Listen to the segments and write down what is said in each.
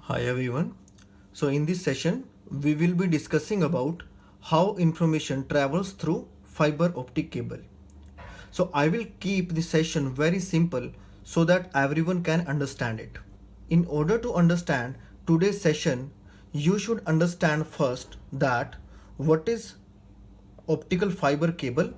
Hi everyone. So in this session we will be discussing about how information travels through fiber optic cable. So I will keep the session very simple so that everyone can understand it. In order to understand today's session, you should understand first that what is optical fiber cable,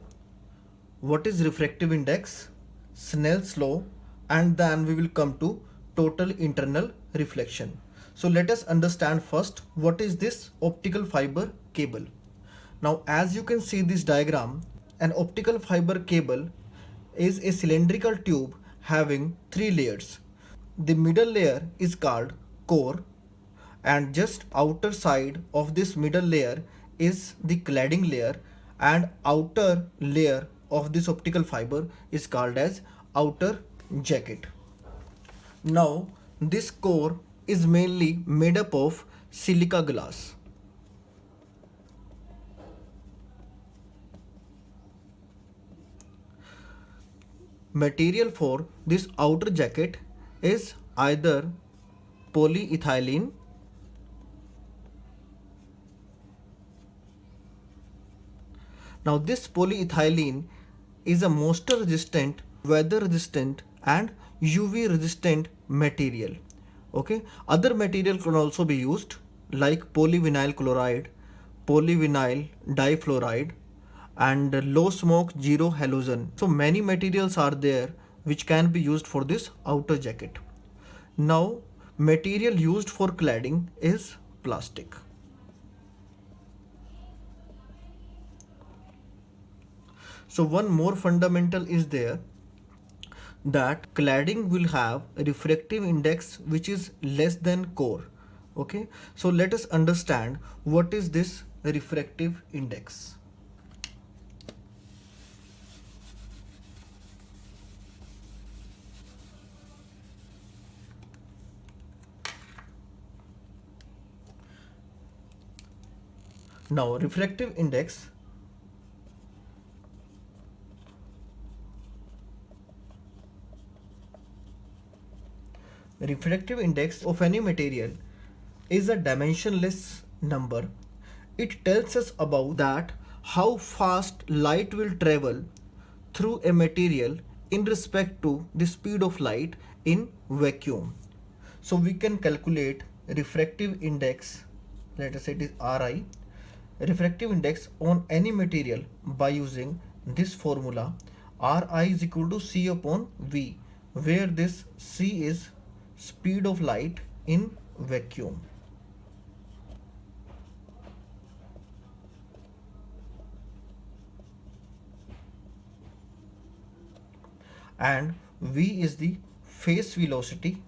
what is refractive index, Snell's law, and then we will come to total internal reflection. So let us understand first what is this optical fiber cable. Now as you can see this diagram, an optical fiber cable is a cylindrical tube having three layers. The middle layer is called core, and just outer side of this middle layer is the cladding layer, and outer layer of this optical fiber is called as outer jacket. Now this core is mainly made up of silica glass. Material for this outer jacket is either polyethylene. Now this polyethylene is a moisture resistant, weather resistant and UV resistant material. Okay, other material can also be used like polyvinyl chloride, polyvinyl difluoride and low smoke zero halogen. So many materials are there which can be used for this outer jacket. Now material used for cladding is plastic. So one more fundamental is there, that cladding will have a refractive index which is less than core. Okay, so let us understand what is this refractive index. Now refractive index of any material is a dimensionless number. It tells us about that how fast light will travel through a material in respect to the speed of light in vacuum. So we can calculate refractive index, let us say it is Ri, refractive index on any material by using this formula. Ri is equal to C upon V, where this C is speed of light in vacuum. And V is the phase velocity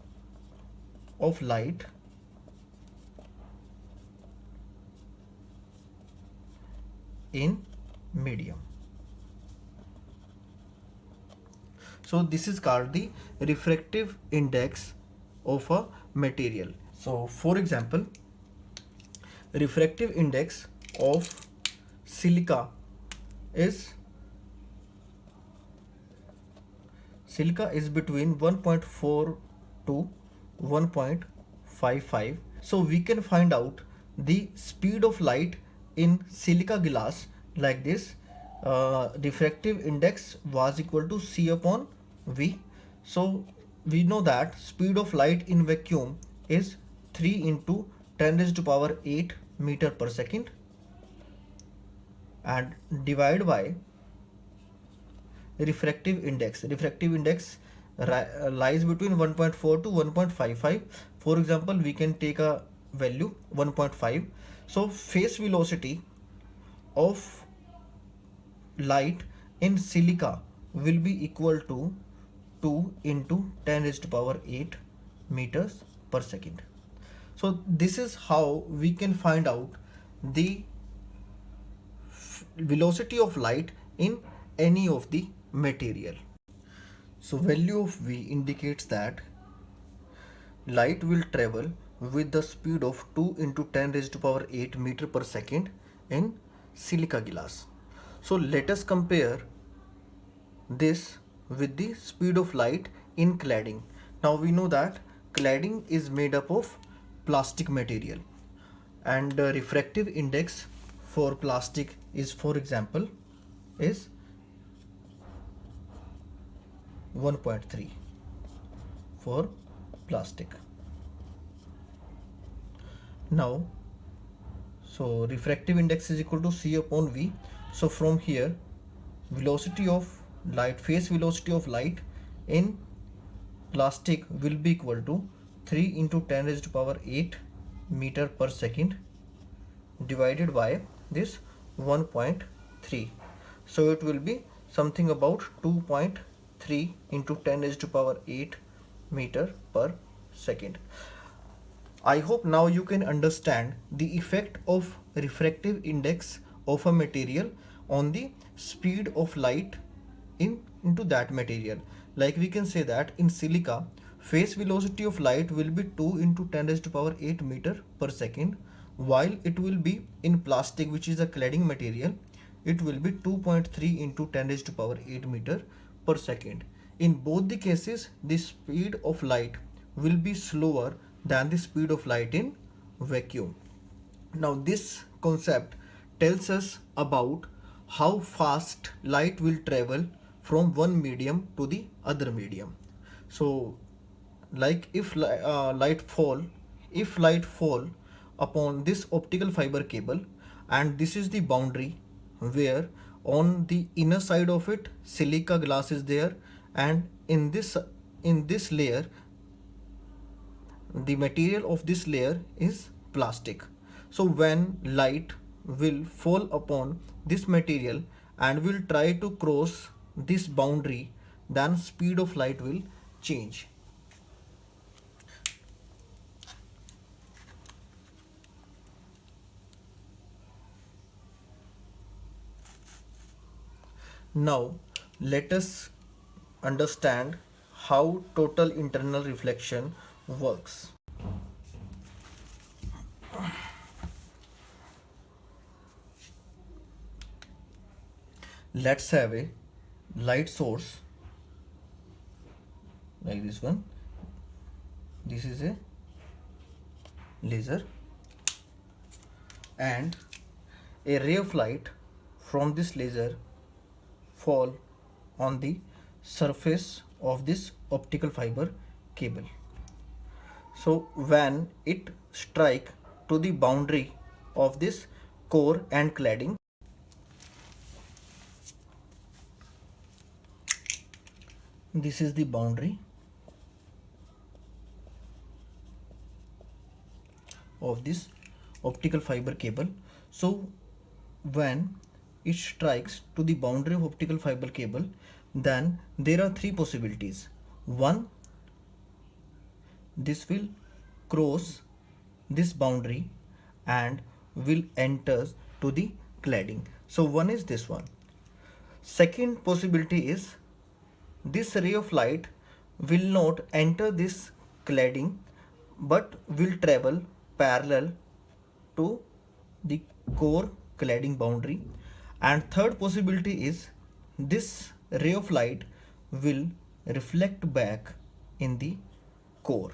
of light in medium. So this is called the refractive index of a material. So for example, refractive index of silica is between 1.4 to 1.55. So we can find out the speed of light in silica glass like this. Refractive index was equal to C upon V. So we know that speed of light in vacuum is 3 into 10 raised to power 8 meter per second, and divide by refractive index. Refractive index lies between 1.4 to 1.55. For example, we can take a value 1.5. So phase velocity of light in silica will be equal to 2 into 10 raised to power 8 meters per second. So this is how we can find out the velocity of light in any of the material. So value of V indicates that light will travel with the speed of 2 into 10 raised to power 8 meter per second in silica glass. So let us compare this with the speed of light in cladding. Now we know that cladding is made up of plastic material, and the refractive index for plastic is, for example, is 1.3 for plastic. Now, so refractive index is equal to C upon V. So from here, velocity of light, phase velocity of light in plastic will be equal to 3 into 10 raised to power 8 meter per second divided by this 1.3. So it will be something about 2.3 into 10 raised to power 8 meter per second. I hope now you can understand the effect of refractive index of a material on the speed of light into that material. Like we can say that in silica, phase velocity of light will be 2 into 10 raised to power 8 meter per second, while it will be in plastic, which is a cladding material, it will be 2.3 into 10 raised to power 8 meter per second. In both the cases, the speed of light will be slower than the speed of light in vacuum. Now this concept tells us about how fast light will travel from one medium to the other medium. So like if light fall upon this optical fiber cable, and this is the boundary where on the inner side of it silica glass is there, and in this layer the material of this layer is plastic. So when light will fall upon this material and will try to cross this boundary, then speed of light will change. Now let us understand how total internal reflection works. Let's have a light source like this one. This is a laser, and a ray of light from this laser fall on the surface of this optical fiber cable. So when it strike to the boundary of this core and cladding, this is the boundary of this optical fiber cable. So when it strikes to the boundary of optical fiber cable, then there are three possibilities. One, this will cross this boundary and will enter to the cladding. So one is this one. Second possibility is this ray of light will not enter this cladding but will travel parallel to the core cladding boundary. And third possibility is this ray of light will reflect back in the core.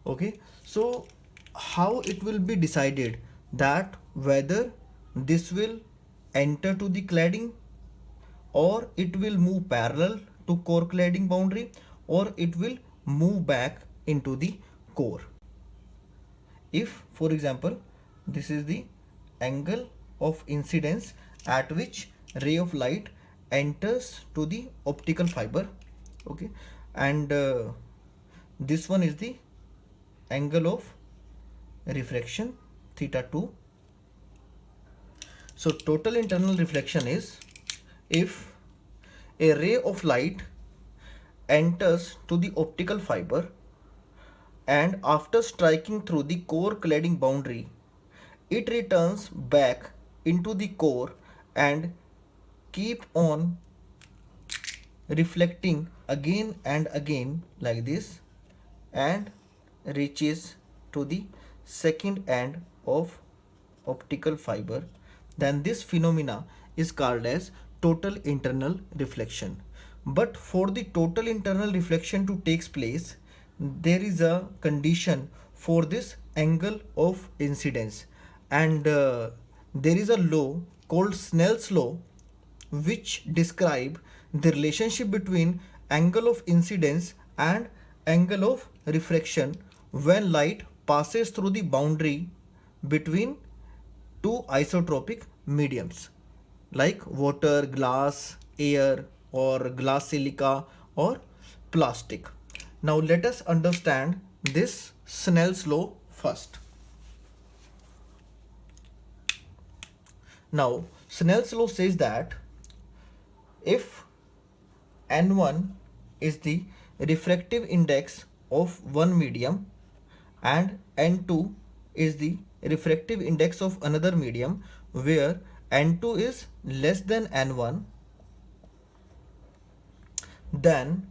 Okay, so how it will be decided that whether this will enter to the cladding, or it will move parallel to core cladding boundary, or it will move back into the core. If, for example, this is the angle of incidence at which ray of light enters to the optical fiber, okay, and this one is the angle of refraction, theta 2. So total internal reflection is if a ray of light enters to the optical fiber and after striking through the core cladding boundary, it returns back into the core and keep on reflecting again and again like this, and reaches to the second end of optical fiber, then this phenomena is called as total internal reflection. But for the total internal reflection to take place, there is a condition for this angle of incidence, and there is a law called Snell's law which describe the relationship between angle of incidence and angle of refraction when light passes through the boundary between two isotropic mediums like water, glass, air, or glass silica, or plastic. Now let us understand this Snell's law first. Now Snell's law says that if N1 is the refractive index of one medium and N2 is the refractive index of another medium, where N2 is less than N1, then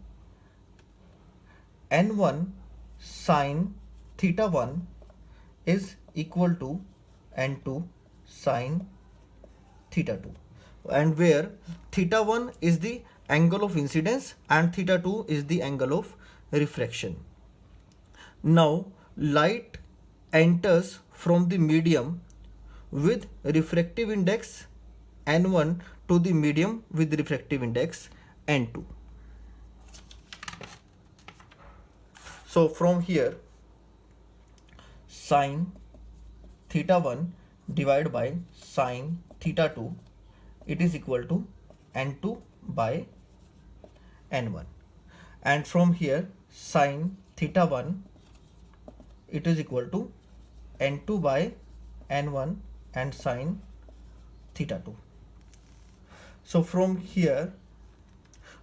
N1 sine theta 1 is equal to N2 sine theta 2, and where theta 1 is the angle of incidence and theta 2 is the angle of refraction. Now light enters from the medium with refractive index N1 to the medium with refractive index N2. So from here, sine theta 1 divided by sine theta 2, it is equal to N2 by N1, and from here sine theta 1, it is equal to N2 by N1 and sine theta 2. So from here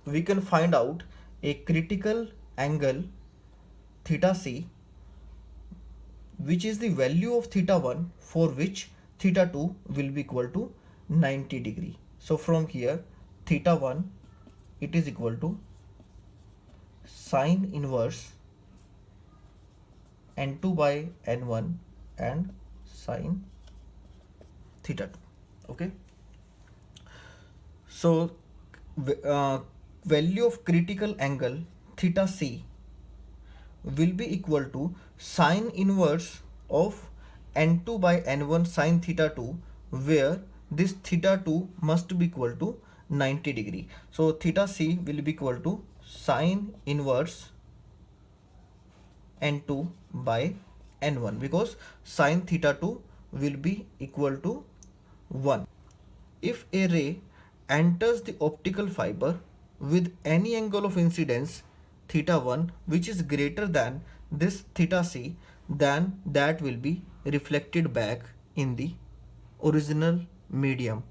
we can find out a critical angle theta c, which is the value of theta 1 for which theta 2 will be equal to 90 degree. So from here theta 1, it is equal to sine inverse N2 by N1 and sine theta 2. Okay, so value of critical angle theta c will be equal to sine inverse of N2 by N1 sine theta 2, where this theta 2 must be equal to 90 degree. So theta c will be equal to sine inverse N2 by N1, because sine theta 2 will be equal to 1. If a ray enters the optical fiber with any angle of incidence theta 1 which is greater than this theta c, then that will be reflected back in the original medium.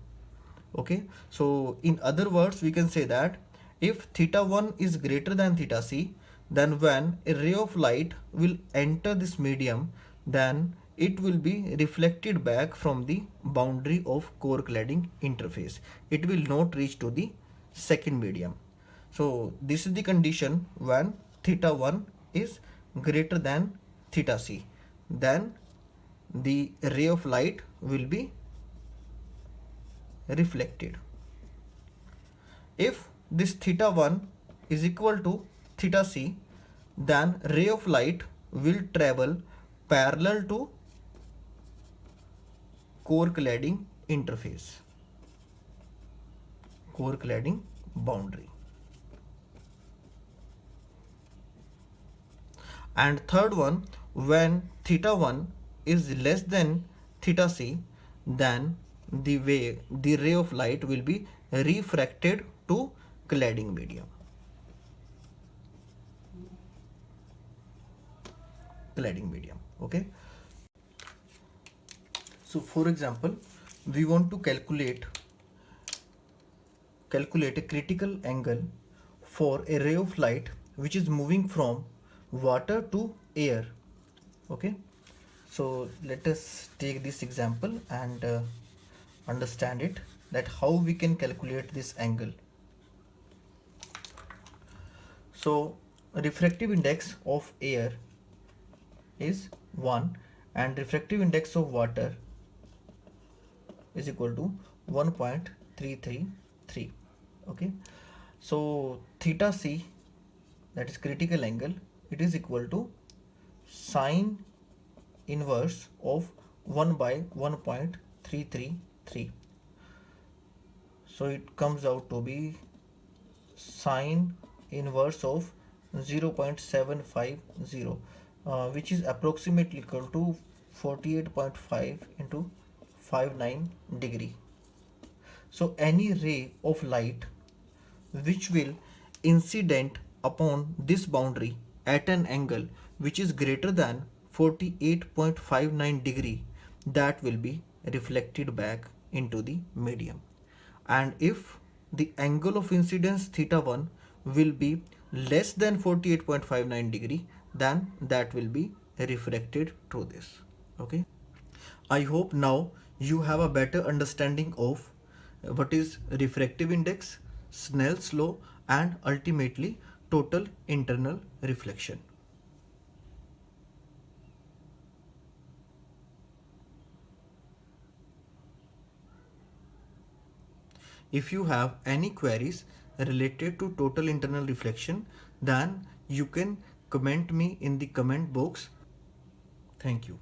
Okay, so in other words we can say that if theta 1 is greater than theta c, then when a ray of light will enter this medium, then it will be reflected back from the boundary of core cladding interface. It will not reach to the second medium. So this is the condition when theta 1 is greater than theta c, then the ray of light will be reflected. If this theta 1 is equal to theta c, then ray of light will travel parallel to core cladding interface, core cladding boundary. And third one, when theta 1 is less than theta c, then the ray of light will be refracted to cladding medium. Cladding medium. Okay. So for example, we want to calculate a critical angle for a ray of light which is moving from water to air. Okay, so let us take this example and understand it, that how we can calculate this angle. So refractive index of air is 1 and refractive index of water is equal to 1.333. Okay, so theta c, that is critical angle, it is equal to sine inverse of 1 by 1.333. So it comes out to be sine inverse of 0.750, which is approximately equal to 48.5 into 59 degree. So any ray of light which will incident upon this boundary at an angle which is greater than 48.59 degree, that will be reflected back into the medium. And if the angle of incidence theta 1 will be less than 48.59 degree, then that will be refracted through this. Okay, I hope now you have a better understanding of what is refractive index, Snell's law, and ultimately total internal reflection. If you have any queries related to total internal reflection, then you can comment me in the comment box. Thank you.